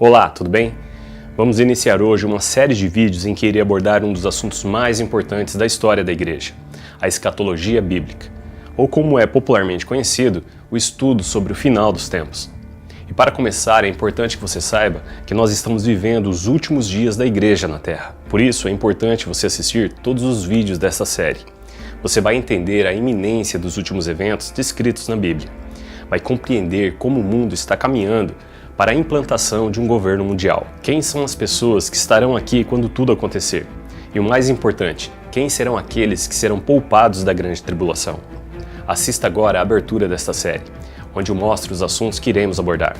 Olá, tudo bem? Vamos iniciar hoje uma série de vídeos em que irei abordar um dos assuntos mais importantes da história da Igreja, a escatologia bíblica, ou como é popularmente conhecido, o estudo sobre o final dos tempos. E para começar, é importante que você saiba que nós estamos vivendo os últimos dias da Igreja na Terra. Por isso, é importante você assistir todos os vídeos dessa série. Você vai entender a iminência dos últimos eventos descritos na Bíblia. Vai compreender como o mundo está caminhando para a implantação de um governo mundial. Quem são as pessoas que estarão aqui quando tudo acontecer? E o mais importante, quem serão aqueles que serão poupados da grande tribulação? Assista agora a abertura desta série, onde eu mostro os assuntos que iremos abordar.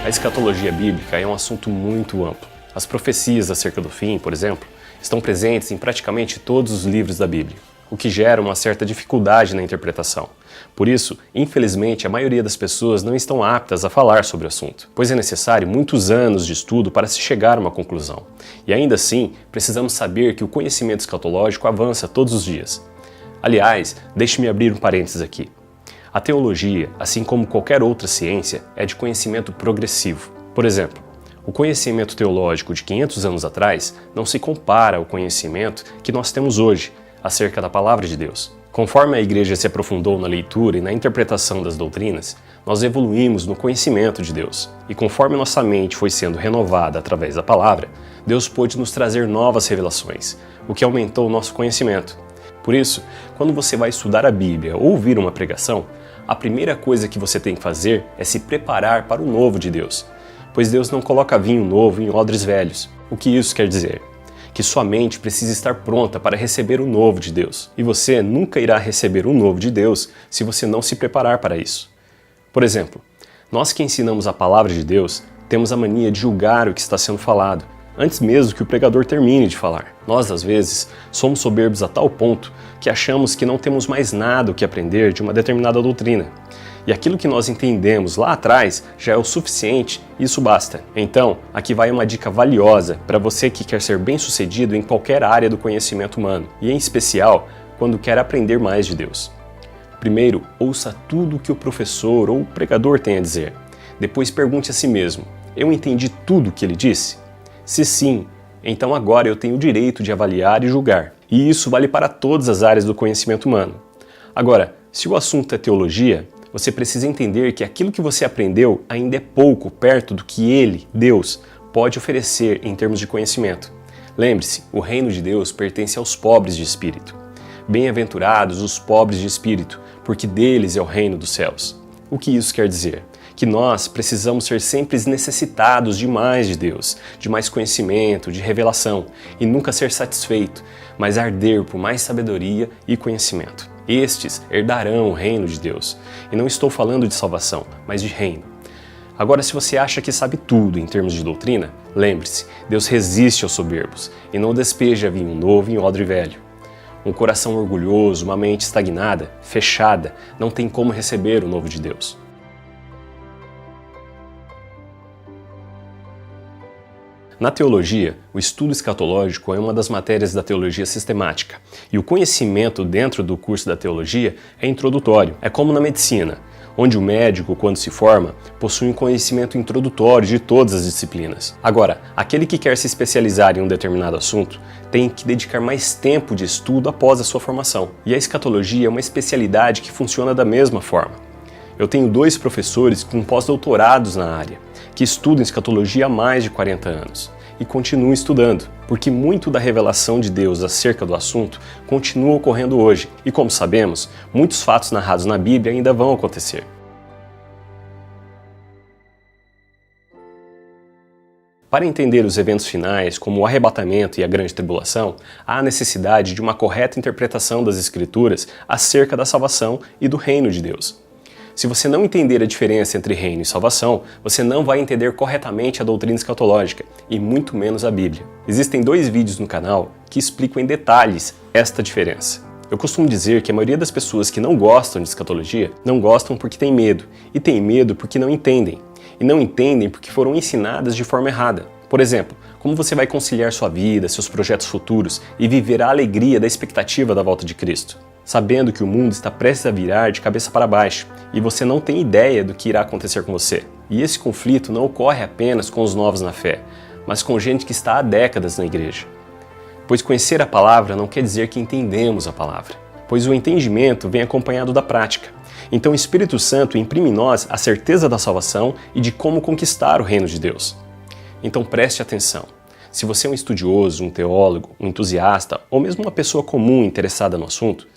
A escatologia bíblica é um assunto muito amplo. As profecias acerca do fim, por exemplo, estão presentes em praticamente todos os livros da Bíblia, o que gera uma certa dificuldade na interpretação. Por isso, infelizmente, a maioria das pessoas não estão aptas a falar sobre o assunto, pois é necessário muitos anos de estudo para se chegar a uma conclusão. E ainda assim, precisamos saber que o conhecimento escatológico avança todos os dias. Aliás, deixe-me abrir um parênteses aqui. A teologia, assim como qualquer outra ciência, é de conhecimento progressivo. Por exemplo, o conhecimento teológico de 500 anos atrás não se compara ao conhecimento que nós temos hoje acerca da Palavra de Deus. Conforme a Igreja se aprofundou na leitura e na interpretação das doutrinas, nós evoluímos no conhecimento de Deus. E conforme nossa mente foi sendo renovada através da Palavra, Deus pôde nos trazer novas revelações, o que aumentou o nosso conhecimento. Por isso, quando você vai estudar a Bíblia ou ouvir uma pregação, a primeira coisa que você tem que fazer é se preparar para o novo de Deus, pois Deus não coloca vinho novo em odres velhos. O que isso quer dizer? Que sua mente precisa estar pronta para receber o novo de Deus, e você nunca irá receber o novo de Deus se você não se preparar para isso. Por exemplo, nós que ensinamos a palavra de Deus, temos a mania de julgar o que está sendo falado, antes mesmo que o pregador termine de falar. Nós, às vezes, somos soberbos a tal ponto que achamos que não temos mais nada o que aprender de uma determinada doutrina. E aquilo que nós entendemos lá atrás já é o suficiente e isso basta. Então, aqui vai uma dica valiosa para você que quer ser bem-sucedido em qualquer área do conhecimento humano, e em especial quando quer aprender mais de Deus. Primeiro, ouça tudo o que o professor ou o pregador tem a dizer. Depois pergunte a si mesmo: eu entendi tudo o que ele disse? Se sim, então agora eu tenho o direito de avaliar e julgar. E isso vale para todas as áreas do conhecimento humano. Agora, se o assunto é teologia, você precisa entender que aquilo que você aprendeu ainda é pouco perto do que Ele, Deus, pode oferecer em termos de conhecimento. Lembre-se, o reino de Deus pertence aos pobres de espírito. Bem-aventurados os pobres de espírito, porque deles é o reino dos céus. O que isso quer dizer? que nós precisamos ser sempre necessitados de mais de Deus, de mais conhecimento, de revelação, e nunca ser satisfeito, mas arder por mais sabedoria e conhecimento. Estes herdarão o reino de Deus. E não estou falando de salvação, mas de reino. Agora, se você acha que sabe tudo em termos de doutrina, lembre-se, Deus resiste aos soberbos e não despeja vinho novo em odre velho. Um coração orgulhoso, uma mente estagnada, fechada, não tem como receber o novo de Deus. Na teologia, o estudo escatológico é uma das matérias da teologia sistemática, e o conhecimento dentro do curso da teologia é introdutório. É como na medicina, onde o médico, quando se forma, possui um conhecimento introdutório de todas as disciplinas. Agora, aquele que quer se especializar em um determinado assunto tem que dedicar mais tempo de estudo após a sua formação. E a escatologia é uma especialidade que funciona da mesma forma. Eu tenho 2 professores com pós-doutorados na área, que estudam escatologia há mais de 40 anos. E continuam estudando, porque muito da revelação de Deus acerca do assunto continua ocorrendo hoje. E como sabemos, muitos fatos narrados na Bíblia ainda vão acontecer. Para entender os eventos finais, como o arrebatamento e a grande tribulação, há a necessidade de uma correta interpretação das Escrituras acerca da salvação e do reino de Deus. Se você não entender a diferença entre reino e salvação, você não vai entender corretamente a doutrina escatológica, e muito menos a Bíblia. Existem 2 vídeos no canal que explicam em detalhes esta diferença. Eu costumo dizer que a maioria das pessoas que não gostam de escatologia não gostam porque tem medo, e tem medo porque não entendem. E não entendem porque foram ensinadas de forma errada. Por exemplo, como você vai conciliar sua vida, seus projetos futuros e viver a alegria da expectativa da volta de Cristo, sabendo que o mundo está prestes a virar de cabeça para baixo e você não tem ideia do que irá acontecer com você. E esse conflito não ocorre apenas com os novos na fé, mas com gente que está há décadas na igreja. Pois conhecer a palavra não quer dizer que entendemos a palavra, pois o entendimento vem acompanhado da prática. Então o Espírito Santo imprime em nós a certeza da salvação e de como conquistar o reino de Deus. Então preste atenção. Se você é um estudioso, um teólogo, um entusiasta ou mesmo uma pessoa comum interessada no assunto,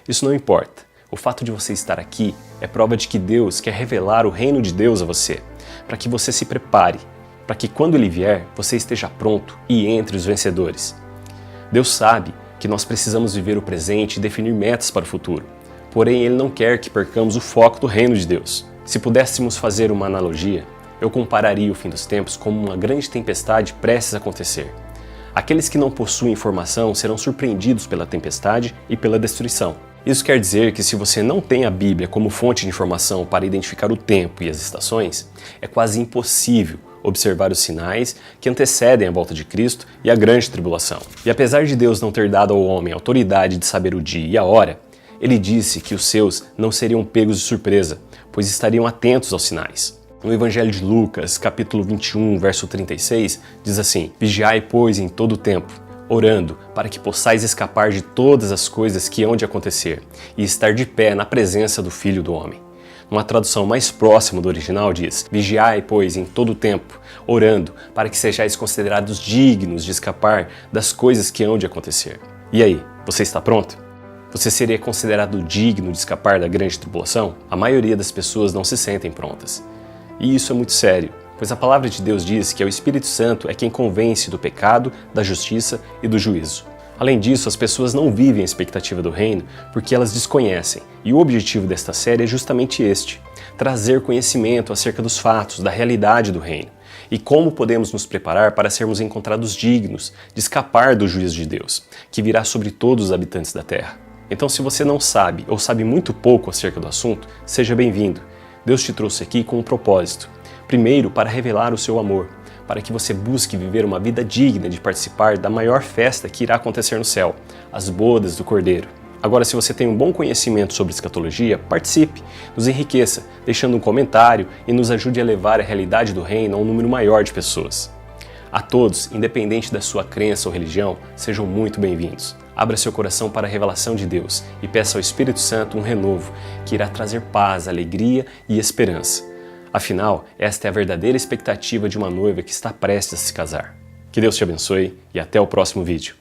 isso não importa. O fato de você estar aqui é prova de que Deus quer revelar o reino de Deus a você, para que você se prepare, para que quando Ele vier, você esteja pronto e entre os vencedores. Deus sabe que nós precisamos viver o presente e definir metas para o futuro, porém Ele não quer que percamos o foco do reino de Deus. Se pudéssemos fazer uma analogia, eu compararia o fim dos tempos como uma grande tempestade prestes a acontecer. Aqueles que não possuem informação serão surpreendidos pela tempestade e pela destruição. Isso quer dizer que se você não tem a Bíblia como fonte de informação para identificar o tempo e as estações, é quase impossível observar os sinais que antecedem a volta de Cristo e a grande tribulação. E apesar de Deus não ter dado ao homem a autoridade de saber o dia e a hora, Ele disse que os seus não seriam pegos de surpresa, pois estariam atentos aos sinais. No Evangelho de Lucas, capítulo 21, verso 36, diz assim: Vigiai, pois, em todo o tempo, orando, para que possais escapar de todas as coisas que hão de acontecer, e estar de pé na presença do Filho do Homem. Uma tradução mais próxima do original diz: Vigiai, pois, em todo o tempo, orando, para que sejais considerados dignos de escapar das coisas que hão de acontecer. E aí, você está pronto? Você seria considerado digno de escapar da grande tribulação? A maioria das pessoas não se sentem prontas. E isso é muito sério, pois a palavra de Deus diz que é o Espírito Santo é quem convence do pecado, da justiça e do juízo. Além disso, as pessoas não vivem a expectativa do reino porque elas desconhecem, e o objetivo desta série é justamente este: trazer conhecimento acerca dos fatos, da realidade do reino, e como podemos nos preparar para sermos encontrados dignos de escapar do juízo de Deus, que virá sobre todos os habitantes da terra. Então, se você não sabe ou sabe muito pouco acerca do assunto, seja bem-vindo. Deus te trouxe aqui com um propósito. Primeiro, para revelar o seu amor, para que você busque viver uma vida digna de participar da maior festa que irá acontecer no céu, as bodas do Cordeiro. Agora, se você tem um bom conhecimento sobre escatologia, participe, nos enriqueça, deixando um comentário e nos ajude a levar a realidade do reino a um número maior de pessoas. A todos, independente da sua crença ou religião, sejam muito bem-vindos. Abra seu coração para a revelação de Deus e peça ao Espírito Santo um renovo que irá trazer paz, alegria e esperança. Afinal, esta é a verdadeira expectativa de uma noiva que está prestes a se casar. Que Deus te abençoe e até o próximo vídeo.